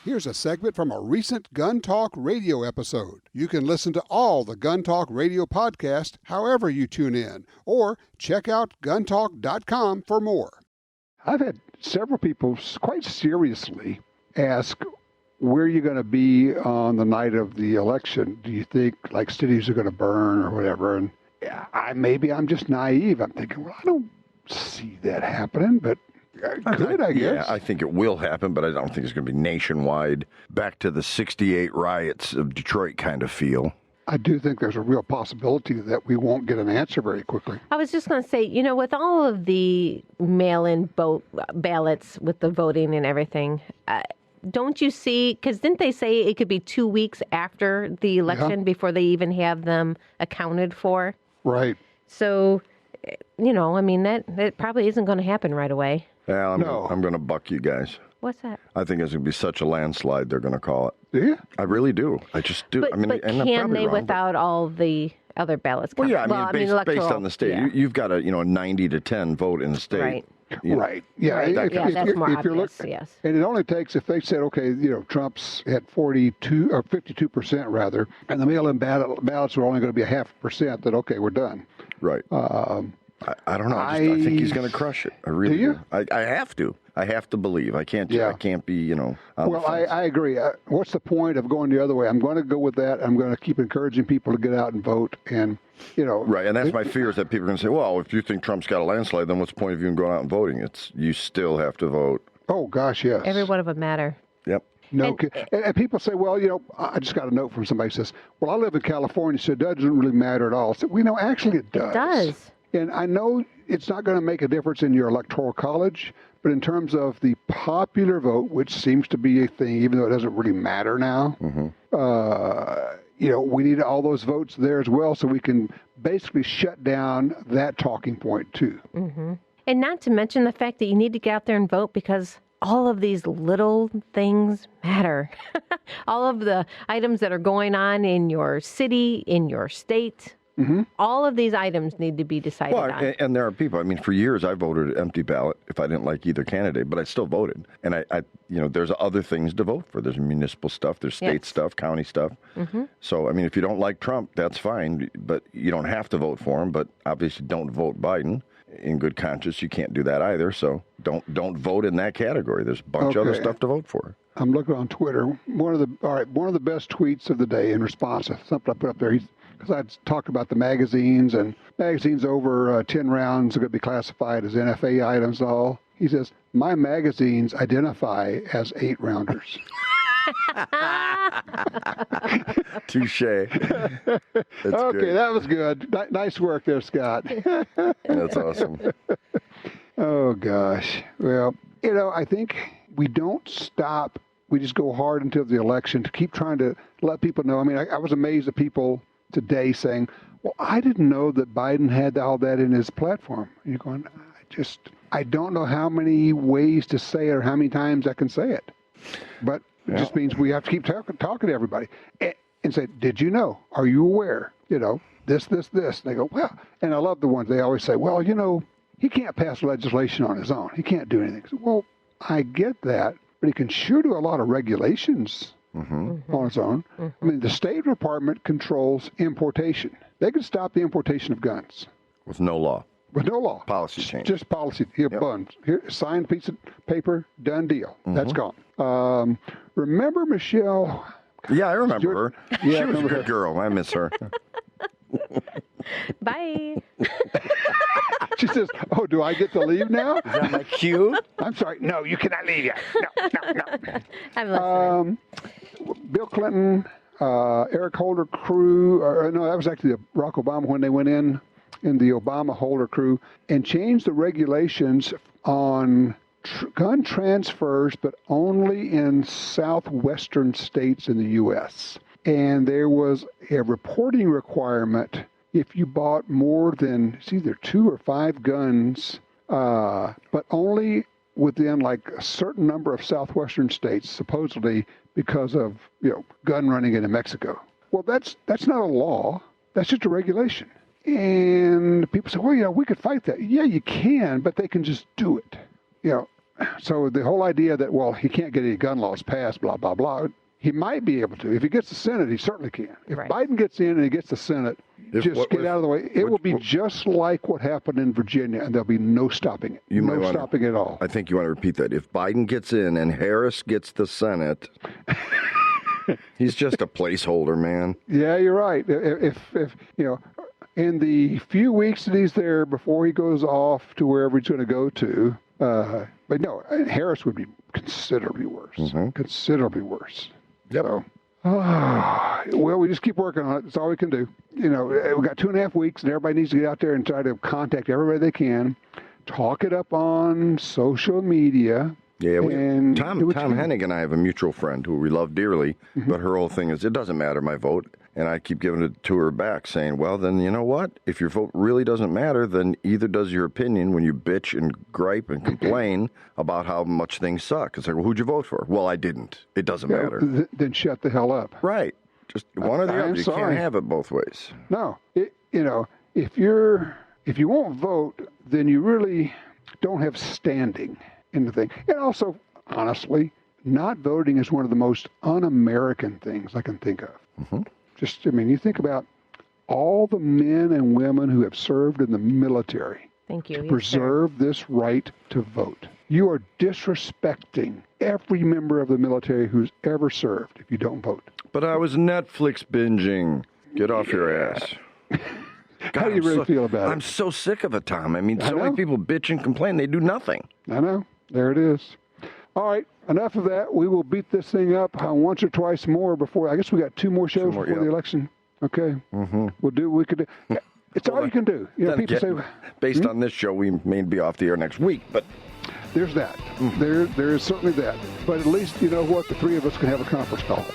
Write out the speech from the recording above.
Here's a segment from a recent Gun Talk radio episode. You can listen to all the Gun Talk radio podcasts however you tune in, or check out guntalk.com for more. I've had several people quite seriously ask, where are you going to be on the night of the election? Do you think like cities are going to burn or whatever? And maybe I'm just naive. I'm thinking, well, I don't see that happening, but could, I guess. Yeah, I think it will happen, but I don't think it's going to be nationwide. Back to the 68 riots of Detroit kind of feel. I do think there's a real possibility that we won't get an answer very quickly. I was just going to say, with all of the mail-in ballots with the voting and everything, don't you see, because didn't they say it could be 2 weeks after the election before they even have them accounted for? Right. So, that probably isn't going to happen right away. Yeah, I'm going to buck you guys. What's that? I think it's going to be such a landslide, they're going to call it. Do you? I really do. I just do. But can they without all the other ballots? Well, yeah, based on the state. Yeah. You've got a 90 to 10 vote in the state. Right. Right. Yeah. Right. That's more obvious, yes. And it only takes, if they said, okay, Trump's at 42 or 52% rather, and the mail-in ballots are only going to be 0.5%, that okay, we're done. Right. I don't know. I think he's going to crush it. I really do. I have to. I have to believe. I can't. I can't be. Well, I agree. What's the point of going the other way? I'm going to go with that. I'm going to keep encouraging people to get out and vote. And right. And that's my fear, is that people are going to say, "Well, if you think Trump's got a landslide, then what's the point of you going out and voting?" You still have to vote. Oh gosh, yes. Every one of them matter. Yep. No, and people say, well, I just got a note from somebody who says, well, I live in California, so it doesn't really matter at all. So, actually it does. It does. And I know it's not going to make a difference in your electoral college, but in terms of the popular vote, which seems to be a thing, even though it doesn't really matter now, we need all those votes there as well, so we can basically shut down that talking point too. Mm-hmm. And not to mention the fact that you need to get out there and vote, because all of these little things matter. All of the items that are going on in your city, in your state, all of these items need to be decided on. And there are people. For years I voted empty ballot if I didn't like either candidate, but I still voted. And I there's other things to vote for. There's municipal stuff, there's state stuff, county stuff. Mm-hmm. So if you don't like Trump, that's fine, but you don't have to vote for him. But obviously, don't vote Biden. In good conscience, you can't do that either. So don't vote in that category. There's a bunch of other stuff to vote for. I'm looking on Twitter. One of the best tweets of the day in response to something I put up there. Because I talked about the magazines, and magazines over 10 rounds are going to be classified as NFA items and all. He says, my magazines identify as 8-rounders. Touche. Okay, that was good. Nice work there, Scott. That's awesome. Oh, gosh. Well, I think we don't stop. We just go hard until the election to keep trying to let people know. I was amazed at people today saying, well, I didn't know that Biden had all that in his platform. And you're going, I don't know how many ways to say it or how many times I can say it. But it just means we have to keep talking to everybody and say, did you know? Are you aware? This. And they go, well, and I love the ones they always say, well, he can't pass legislation on his own. He can't do anything. So, well, I get that, but he can sure do a lot of regulations on its own. The State Department controls importation. They can stop the importation of guns. With no law. With no law. Policy change. Just policy. Here, buns. Here, signed piece of paper, done deal. That's gone. Remember Michelle? Yeah, I remember her. Yeah, she was a good girl. I miss her. Bye. She says, oh, do I get to leave now? Is that my cue? I'm sorry. No, you cannot leave yet. No. I'm listening. Bill Clinton, Eric Holder crew, no, that was actually Barack Obama when they went in the Obama Holder crew and changed the regulations on gun transfers, but only in southwestern states in the U.S. And there was a reporting requirement if you bought more than, it's either 2 or 5 guns, but only within like a certain number of southwestern states, supposedly because of gun running into Mexico. Well, that's not a law. That's just a regulation. And people say, well, we could fight that. Yeah, you can, but they can just do it. so the whole idea that, well, he can't get any gun laws passed, blah, blah, blah, he might be able to. If he gets the Senate, he certainly can. If Right. Biden gets in and he gets the Senate, just get out of the way. It will be just like what happened in Virginia, and there'll be no stopping it. No stopping at all. I think you want to repeat that. If Biden gets in and Harris gets the Senate, he's just a placeholder, man. Yeah, you're right. If in the few weeks that he's there before he goes off to wherever he's going to go to, but no, Harris would be considerably worse. Mm-hmm. Considerably worse. Yep. So, well, we just keep working on it. That's all we can do. We've got 2.5 weeks, and everybody needs to get out there and try to contact everybody they can, talk it up on social media. Yeah, and Tom Hennig and I have a mutual friend who we love dearly, but her whole thing is, it doesn't matter my vote. And I keep giving it to her back, saying, well, then you know what? If your vote really doesn't matter, then either does your opinion when you bitch and gripe and complain about how much things suck. It's like, well, who'd you vote for? Well, I didn't. It doesn't matter. Then shut the hell up. Right. Just one or the other. You sorry. can't have it both ways. No. If you won't vote, then you really don't have standing in the thing. And also, honestly, not voting is one of the most un-American things I can think of. Mm-hmm. You think about all the men and women who have served in the military Thank you. to preserve this right to vote. You are disrespecting every member of the military who's ever served if you don't vote. But I was Netflix binging. Get off your ass. God, How do you really feel about it? I'm so sick of it, Tom. So many people bitch and complain. They do nothing. I know. There it is. All right. Enough of that. We will beat this thing up once or twice more before. I guess we got 2 more shows before the election. Okay. Mm-hmm. We could do. It's all you can do. People say. Based on this show, we may be off the air next week, but. There's that. There is certainly that. But at least, you know what? The 3 of us can have a conference call.